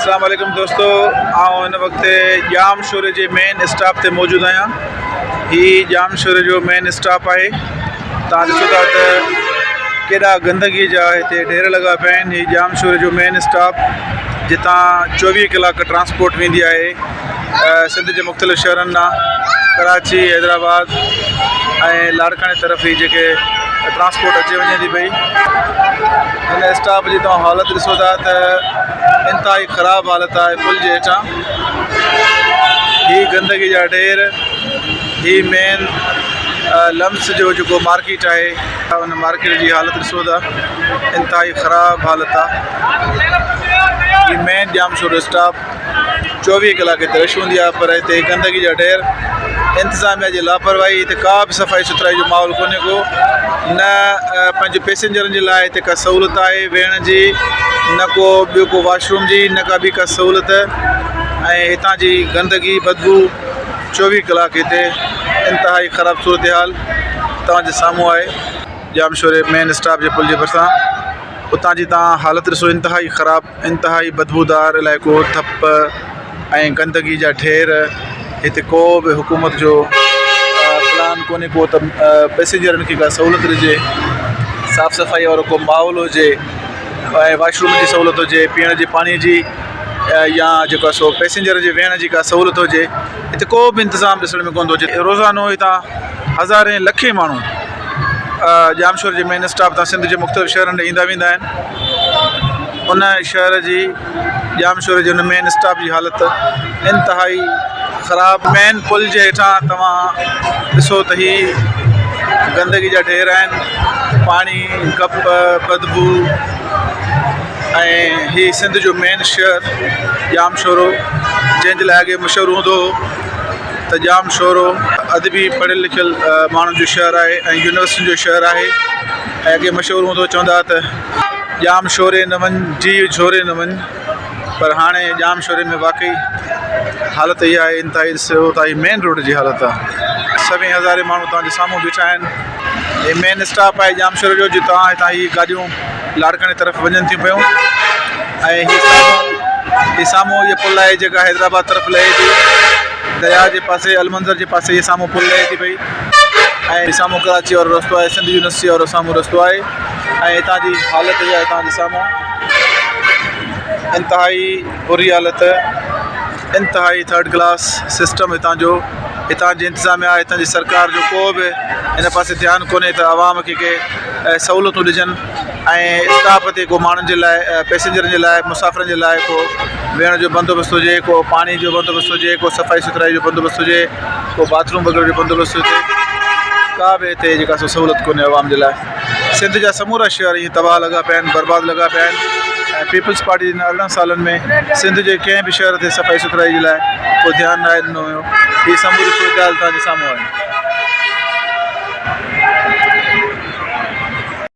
अस्सलाम वालेकुम दोस्तों, आऊँ इन वक्त जाम शोरे के मेन स्टॉप ते मौजूद आया। ही जाम शोरे जो मेन स्टॉप है। तुम दिसो था केड़ा गंदगी जा इतने ढेर लगा पे। ही जाम शोरे जो मेन स्टॉप जिता 24 कलाक ट्रांसपोर्ट वींदी है सिंध के मुख्तलिफ़ शहरन ना, कराची, हैदराबाद और लाड़काने तरफ ही जेके ट्रांसपोर्ट अचे वञे थी पई। इन स्टॉप की तुम हालत दिसो था इंतहाई ख़राब हालत है। पुल के हेठां ही गंदगी जा ढेर। ही मेन लम्स जो मार्केट है उन मार्केट की हालत दिसो था इंतहाई ख़राब हालत है। मेन जाम शोर स्टॉप 24 कलाक रश होंगी है, पर इतने गंदगी जा ढेर, इंतजामिया की लापरवाही, इतने का भी सफ़ाई सुथराई जो माहौल कोन्हे को। न पंहिंजे पैसेंजरन के लिए इतने का सहूलत है वेहण की, न को बो को वाशरूम की, न का भी का सहूलत। हितां की गंदगी बदबू 24 कलाक इतने इंतहाई ख़राब सूरत हाल तव्हांजे साम्हूं है। जाम शोरे मेन स्टॉप के पुल के भरसां उतां जी हालत ॾिसो, इंतहाई ख़राब, इंतहाई बदबूदार इलाइक़ो, थप ऐं गंदगी जा ढेर। हिते को भी हुकूमत जो प्लान कोन्हे को त पैसेंजरन खे का सहूलत ॾिजे, साफ़ सफ़ाई वारो को माहौल हुजे, वाशरूम की सहूलत हुजे, पीअण जे पानी की या जो सो पैसेंजर के वेहण की का सहूलत हुजे। हिते को भी इंतज़ाम ॾिसण में कोन थो अचे। रोज़ानो हितां हज़ारें लखे माण्हू जाम शोर के मेन स्टॉप तां सिंध के मुख्तलिफ़ शहरन ईंदा वेंदा आहिनि। उन शहर की जाम शोर के मेन स्टॉप की हालत इंतहाई ख़राब। मेन पुल के हेठां तव्हां ॾिसो त ही गंदगी जा ढेर आहिनि, पानी, गप, बदबू। ही सिंध जो मेन शहर जाम शोरो, जैसे लाइ अॻे मशहूरु हूंदो त जाम शोरो अदबी पढ़ियल लिखियल माण्हुनि जो शहर है, यूनिवर्सिटी जो शहर है। अॻे मशहूरु हूंदो चवंदा त जाम शोरे न वञ, जी झोरे न वञ, पर हाणे जाम शोरे में वाकई हालत इहा है। इंतहाई ॾिसो त मेन रोड की हालत है। सभी हज़ारे माण्हू तव्हांजे साम्हूं बीठा आहिनि। ये मेन स्टॉप है जाम शोरे जो, जितां हितां ही गाड़ियों लाड़काने तरफ वञनि थियूं पियूं। ऐं ही साम्हूं ये पुल है जेका हैदराबाद तरफ लहे थी, दरिया के पासे, अलमंज़र के पासे ये साम्हूं पुल लहे थी पई। ऐं साम्हूं कराची वारो रस्तो है, सिंध यूनिवर्सिटी वारो साम्हूं रस्तो है। ऐं हितां जी हालत इहा हितां जे साम्हूं इंतहाई बुरी हालत, इंतहाई थर्ड क्लास सिस्टम हितां जो। हितां जी इंतज़ामिया, हितां जी सरकार जो को भी इन पासे ध्यान कोन्हे त आवाम खे के सहूलतूं ॾिजनि। ऐं स्टाफ ते को माण्हुनि जे लाइ, पैसेंजरनि जे लाइ, मुसाफ़िरनि जे लाइ को वेहण जो बंदोबस्तु हुजे, को पानी जो बंदोबस्तु हुजे, को सफ़ाई सुथराई जो बंदोबस्तु हुजे, को बाथरूम वग़ैरह जो बंदोबस्तु हुजे। का भी हिते जेका सो सहूलत कोन्हे आवाम जे लाइ। सिंध जा समूरा शहर ईअं तबाह लॻा पिया आहिनि, बर्बाद लॻा पिया आहिनि। पीपल्स पार्टी इन 18 सालन में सिंध के कंहिं भी शहर ते सफ़ाई सुथराई जे लाइ को ध्यानु न ॾिनो हुयो। हीअ समूरी सूरत हाल तव्हांजे साम्हूं आहे।